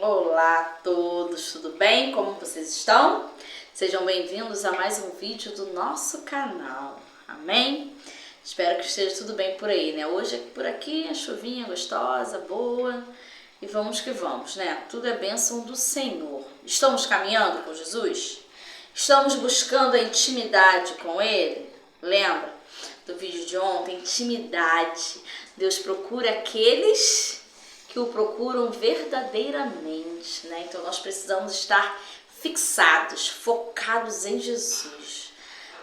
Olá a todos, tudo bem? Como vocês estão? Sejam bem-vindos a mais um vídeo do nosso canal, amém? Espero que esteja tudo bem por aí, né? Hoje por aqui a chuvinha gostosa, boa, e vamos que vamos, né? Tudo é bênção do Senhor. Estamos caminhando com Jesus? Estamos buscando a intimidade com Ele? Lembra do vídeo de ontem? Intimidade. Deus procura aqueles que o procuram verdadeiramente, né? Então nós precisamos estar fixados, focados em Jesus.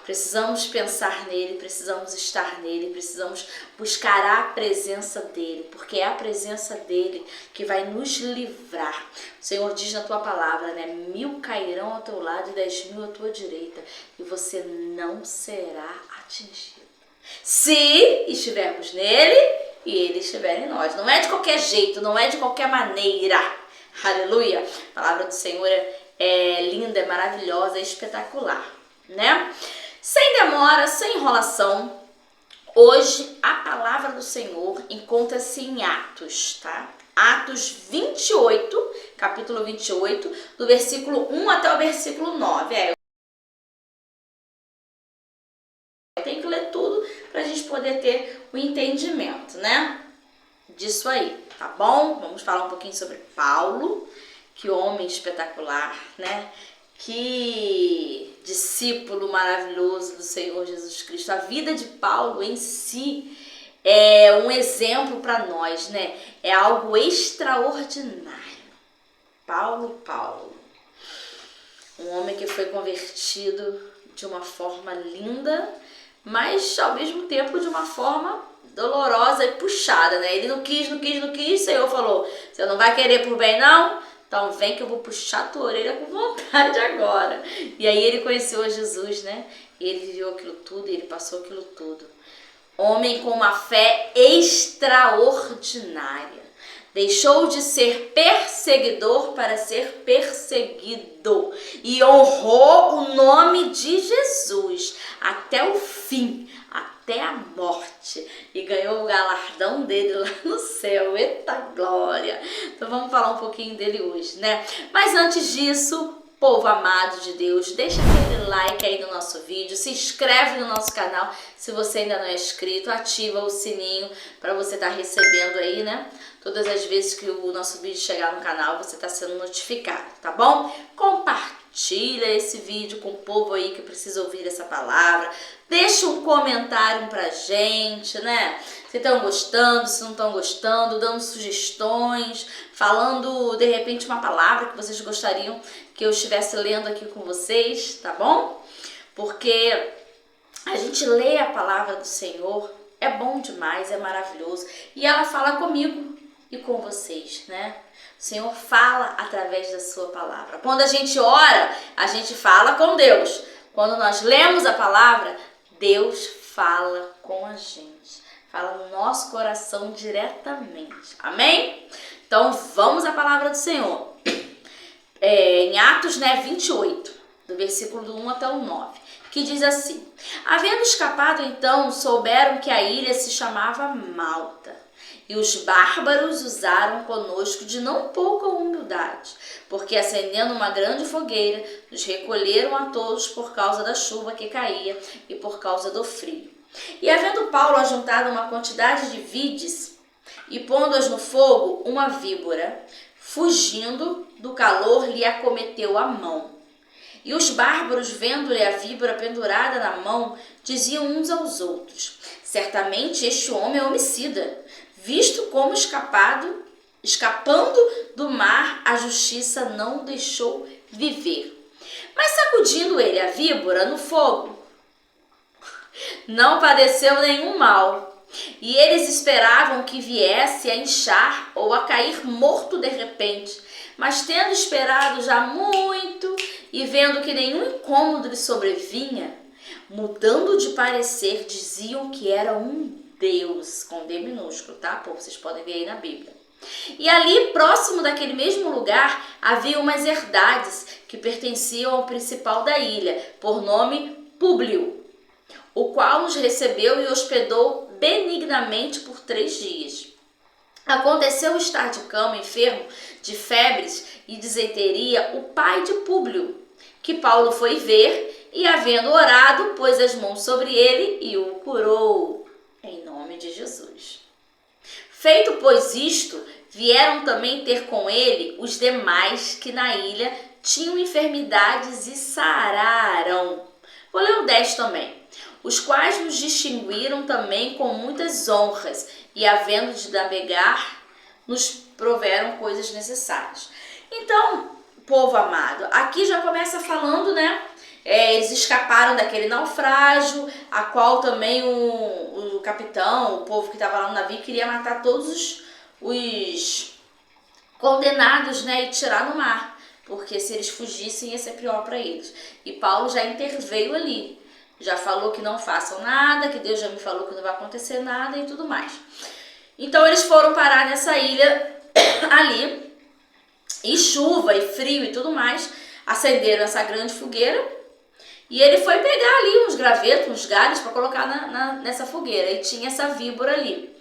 Precisamos pensar nele, precisamos estar nele, precisamos buscar a presença dele, porque é a presença dele que vai nos livrar. O Senhor diz na tua palavra, né? 1000 cairão ao teu lado e 10.000 à tua direita, e você não será atingido. Se estivermos nele e ele estiver em nós. Não é de qualquer jeito, não é de qualquer maneira. Aleluia! A palavra do Senhor é linda, é maravilhosa, é espetacular, né? Sem demora, sem enrolação, hoje a palavra do Senhor encontra-se em Atos, tá? Atos 28, capítulo 28, do versículo 1 até o versículo 9. Eu tenho que ler tudo para a gente poder ter o entendimento, né? Disso aí, tá bom? Vamos falar um pouquinho sobre Paulo, que homem espetacular, né? Que discípulo maravilhoso do Senhor Jesus Cristo. A vida de Paulo em si é um exemplo para nós, né? É algo extraordinário. Paulo, um homem que foi convertido de uma forma linda, mas ao mesmo tempo de uma forma dolorosa e puxada, né? Ele não quis, o Senhor falou, você não vai querer por bem não? Então vem que eu vou puxar a tua orelha com vontade agora. E aí ele conheceu a Jesus, né? E ele viveu aquilo tudo, e ele passou aquilo tudo. Homem com uma fé extraordinária. Deixou de ser perseguidor para ser perseguido. E honrou o nome de Jesus até o fim, até a morte. E ganhou o galardão dele lá no céu. Eita glória! Então vamos falar um pouquinho dele hoje, né? Mas antes disso, povo amado de Deus, deixa aquele like aí no nosso vídeo, se inscreve no nosso canal se você ainda não é inscrito, ativa o sininho para você estar recebendo aí, né? Todas as vezes que o nosso vídeo chegar no canal, você está sendo notificado, tá bom? Compartilha esse vídeo com o povo aí que precisa ouvir essa palavra. Deixa um comentário pra gente, né? Se estão gostando, se não estão gostando, dando sugestões, falando de repente uma palavra que vocês gostariam que eu estivesse lendo aqui com vocês, tá bom? Porque a gente lê a palavra do Senhor, é bom demais, é maravilhoso. E ela fala comigo e com vocês, né? O Senhor fala através da sua palavra. Quando a gente ora, a gente fala com Deus. Quando nós lemos a palavra, Deus fala com a gente. Fala no nosso coração diretamente. Amém? Então vamos à palavra do Senhor. Em Atos, 28, do versículo do 1 até o 9, que diz assim: havendo escapado então, souberam que a ilha se chamava Malta. E os bárbaros usaram conosco de não pouca humildade, porque acendendo uma grande fogueira, nos recolheram a todos por causa da chuva que caía e por causa do frio. E havendo Paulo ajuntado uma quantidade de vides e pondo-as no fogo, uma víbora, fugindo do calor, lhe acometeu a mão. E os bárbaros, vendo-lhe a víbora pendurada na mão, diziam uns aos outros: certamente este homem é homicida, visto como escapando do mar, a justiça não o deixou viver. Mas sacudindo ele a víbora no fogo, não padeceu nenhum mal. E eles esperavam que viesse a inchar ou a cair morto de repente. Mas tendo esperado já muito e vendo que nenhum incômodo lhe sobrevinha, mudando de parecer, diziam que era um Deus, com D minúsculo, tá? Pô, vocês podem ver aí na Bíblia. E ali, próximo daquele mesmo lugar, havia umas herdades que pertenciam ao principal da ilha, por nome Públio, o qual nos recebeu e hospedou benignamente por 3 dias. Aconteceu estar de cama, enfermo de febres e disenteria, o pai de Públio, que Paulo foi ver e, havendo orado, pôs as mãos sobre ele e o curou, em nome de Jesus. Feito, pois, isto, vieram também ter com ele os demais que na ilha tinham enfermidades e sararam. Vou ler o 10 também. Os quais nos distinguiram também com muitas honras e, havendo de navegar, nos proveram coisas necessárias. Então, povo amado, aqui já começa falando, né? Eles escaparam daquele naufrágio, a qual também o capitão, o povo que estava lá no navio, queria matar todos os condenados, né, e tirar no mar, porque se eles fugissem ia ser pior para eles. E Paulo já interveio ali, já falou que não façam nada, que Deus já me falou que não vai acontecer nada e tudo mais. Então eles foram parar nessa ilha ali, e chuva e frio e tudo mais, acenderam essa grande fogueira. E ele foi pegar ali uns gravetos, uns galhos para colocar nessa fogueira. E tinha essa víbora ali.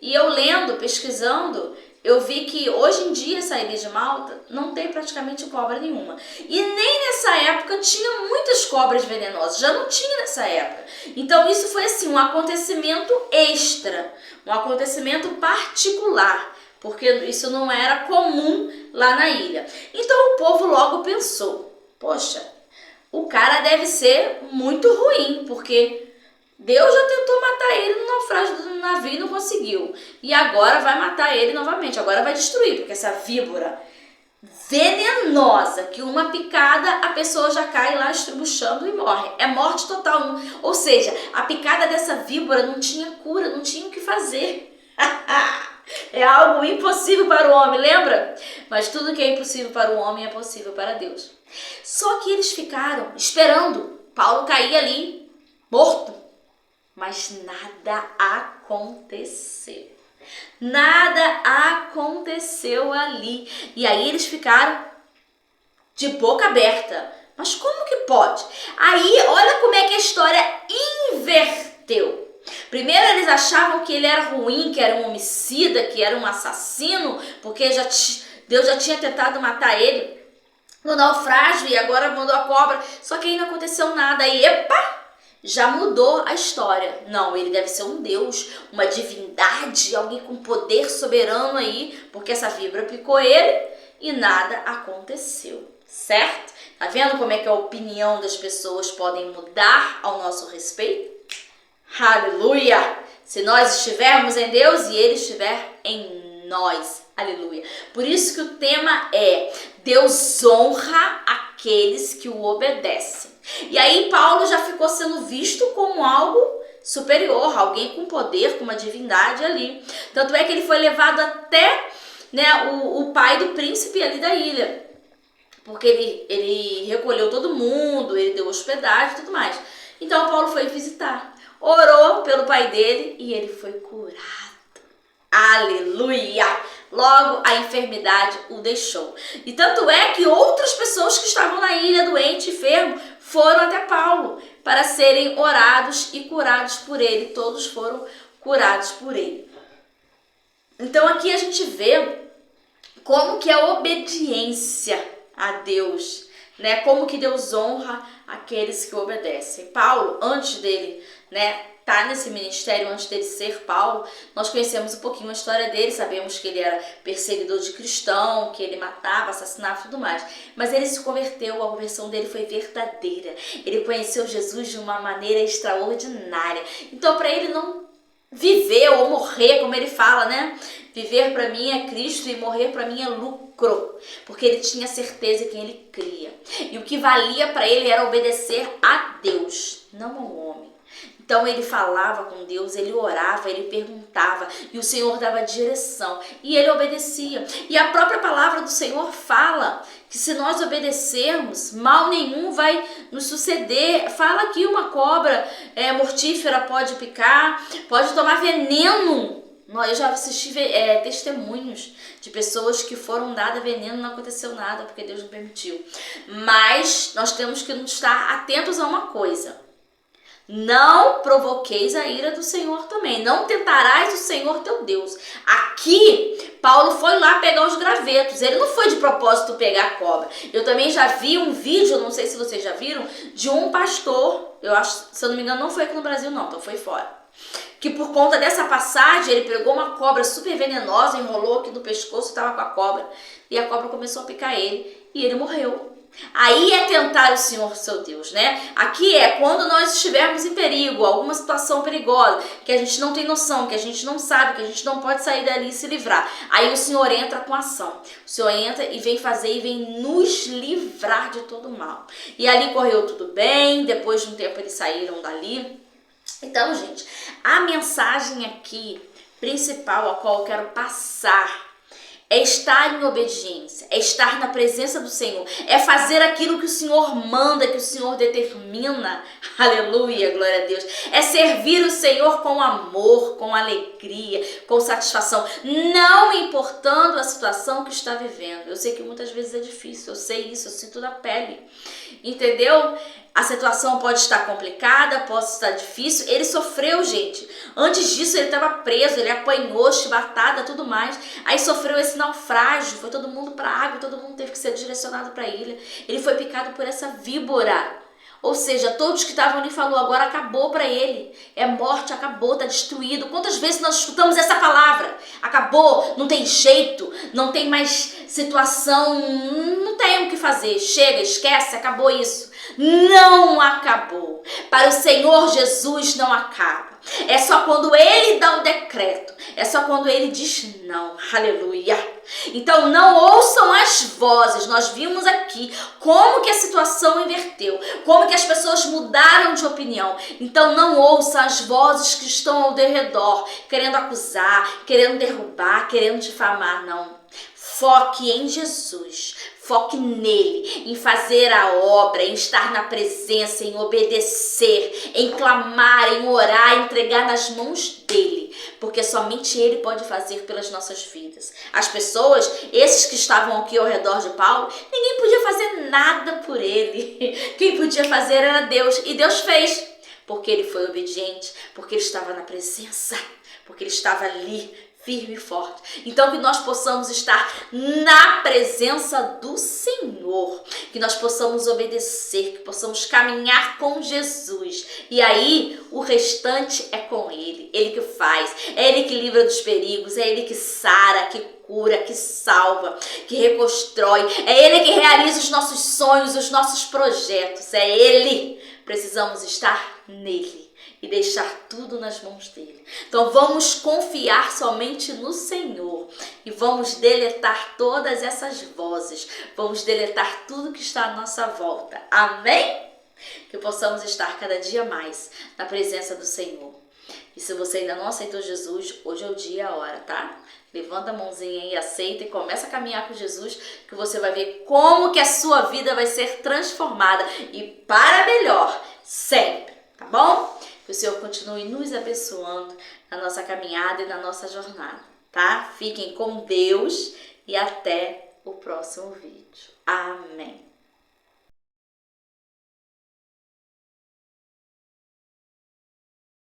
E eu lendo, pesquisando, eu vi que hoje em dia essa ilha de Malta não tem praticamente cobra nenhuma. E nem nessa época tinha muitas cobras venenosas. Já não tinha nessa época. Então isso foi assim, um acontecimento extra. Um acontecimento particular. Porque isso não era comum lá na ilha. Então o povo logo pensou, poxa, o cara deve ser muito ruim, porque Deus já tentou matar ele no naufrágio do navio e não conseguiu. E agora vai matar ele novamente, agora vai destruir, porque essa víbora venenosa, que uma picada a pessoa já cai lá estribuchando e morre. É morte total. Ou seja, a picada dessa víbora não tinha cura, não tinha o que fazer. É algo impossível para o homem, lembra? Mas tudo que é impossível para o homem é possível para Deus. Só que eles ficaram esperando Paulo cair ali, morto. Mas nada aconteceu. Nada aconteceu ali. E aí eles ficaram de boca aberta. Mas como que pode? Aí, olha como é que a história inverteu. Primeiro eles achavam que ele era ruim, que era um homicida, que era um assassino, porque Deus já tinha tentado matar ele no naufrágio e agora mandou a cobra. Só que aí não aconteceu nada. Aí, epa, já mudou a história. Não, ele deve ser um Deus, uma divindade, alguém com poder soberano aí, porque essa víbora picou ele e nada aconteceu, certo? Tá vendo como é que a opinião das pessoas podem mudar ao nosso respeito? Aleluia! Se nós estivermos em Deus e Ele estiver em nós. Aleluia! Por isso que o tema é Deus honra aqueles que o obedecem. E aí Paulo já ficou sendo visto como algo superior, alguém com poder, com uma divindade ali. Tanto é que ele foi levado até, né, o pai do príncipe ali da ilha. Porque ele recolheu todo mundo, ele deu hospedagem e tudo mais. Então Paulo foi visitar. Orou pelo pai dele e ele foi curado. Aleluia! Logo a enfermidade o deixou. E tanto é que outras pessoas que estavam na ilha doente e enfermo foram até Paulo para serem orados e curados por ele. Todos foram curados por ele. Então aqui a gente vê como que a obediência a Deus, né? Como que Deus honra aqueles que obedecem. Paulo, antes dele, né, tá nesse ministério, antes dele ser Paulo, nós conhecemos um pouquinho a história dele, sabemos que ele era perseguidor de cristão, que ele matava, assassinava e tudo mais. Mas ele se converteu, a conversão dele foi verdadeira. Ele conheceu Jesus de uma maneira extraordinária. Então, para ele não viver ou morrer, como ele fala, né? Viver para mim é Cristo e morrer para mim é lucro. Porque ele tinha certeza em quem ele cria. E o que valia para ele era obedecer a Deus, não ao homem. Então ele falava com Deus, ele orava, ele perguntava e o Senhor dava direção e ele obedecia. E a própria palavra do Senhor fala que se nós obedecermos, mal nenhum vai nos suceder. Fala que uma cobra mortífera pode picar, pode tomar veneno. Eu já assisti testemunhos de pessoas que foram dadas veneno, não aconteceu nada porque Deus não permitiu. Mas nós temos que estar atentos a uma coisa. Não provoqueis a ira do Senhor também. Não tentarás o Senhor teu Deus. Aqui, Paulo foi lá pegar os gravetos. Ele não foi de propósito pegar a cobra. Eu também já vi um vídeo, não sei se vocês já viram, de um pastor. Eu acho, se eu não me engano, não foi aqui no Brasil não, então foi fora. Que por conta dessa passagem, ele pegou uma cobra super venenosa, enrolou aqui no pescoço, estava com a cobra. E a cobra começou a picar ele e ele morreu. Aí é tentar o Senhor seu Deus, né? Aqui é quando nós estivermos em perigo, alguma situação perigosa, que a gente não tem noção, que a gente não sabe, que a gente não pode sair dali e se livrar. Aí o Senhor entra com ação. O Senhor entra e vem fazer e vem nos livrar de todo o mal. E ali correu tudo bem, depois de um tempo eles saíram dali. Então, gente, a mensagem aqui principal a qual eu quero passar é estar em obediência, é estar na presença do Senhor, é fazer aquilo que o Senhor manda, que o Senhor determina. Aleluia, glória a Deus. É servir o Senhor com amor, com alegria, com satisfação, não importando a situação que está vivendo. Eu sei que muitas vezes é difícil, eu sei isso, eu sinto na pele, entendeu? A situação pode estar complicada, pode estar difícil. Ele sofreu, gente. Antes disso, ele estava preso, ele apanhou, chibatada, tudo mais. Aí sofreu esse naufrágio, foi todo mundo para a água, todo mundo teve que ser direcionado para a ilha. Ele foi picado por essa víbora. Ou seja, todos que estavam ali falou, agora acabou para ele. É morte, acabou, está destruído. Quantas vezes nós escutamos essa palavra? Acabou, não tem jeito, não tem mais situação, não tem o que fazer. Chega, esquece, acabou isso. Não acabou. Para o Senhor Jesus não acaba. É só quando Ele dá o decreto. É só quando Ele diz não. Aleluia. Então não ouçam as vozes. Nós vimos aqui como que a situação inverteu. Como que as pessoas mudaram de opinião. Então não ouçam as vozes que estão ao redor. Querendo acusar, querendo derrubar, querendo difamar. Não. Foque em Jesus. Foque nele, em fazer a obra, em estar na presença, em obedecer, em clamar, em orar, em entregar nas mãos dele. Porque somente ele pode fazer pelas nossas vidas. As pessoas, esses que estavam aqui ao redor de Paulo, ninguém podia fazer nada por ele. Quem podia fazer era Deus. E Deus fez. Porque ele foi obediente, porque ele estava na presença, porque ele estava ali, firme e forte. Então que nós possamos estar na presença do Senhor, que nós possamos obedecer, que possamos caminhar com Jesus. E aí o restante é com Ele, Ele que faz, é Ele que livra dos perigos, é Ele que sara, que cura, que salva, que reconstrói, é Ele que realiza os nossos sonhos, os nossos projetos, é Ele. Precisamos estar nele e deixar tudo nas mãos dele. Então vamos confiar somente no Senhor e vamos deletar todas essas vozes, vamos deletar tudo que está à nossa volta. Amém? Que possamos estar cada dia mais na presença do Senhor. E se você ainda não aceitou Jesus, hoje é o dia e a hora, tá? Levanta a mãozinha aí, aceita e começa a caminhar com Jesus, que você vai ver como que a sua vida vai ser transformada e para melhor, sempre, tá bom? Que o Senhor continue nos abençoando na nossa caminhada e na nossa jornada, tá? Fiquem com Deus e até o próximo vídeo. Amém.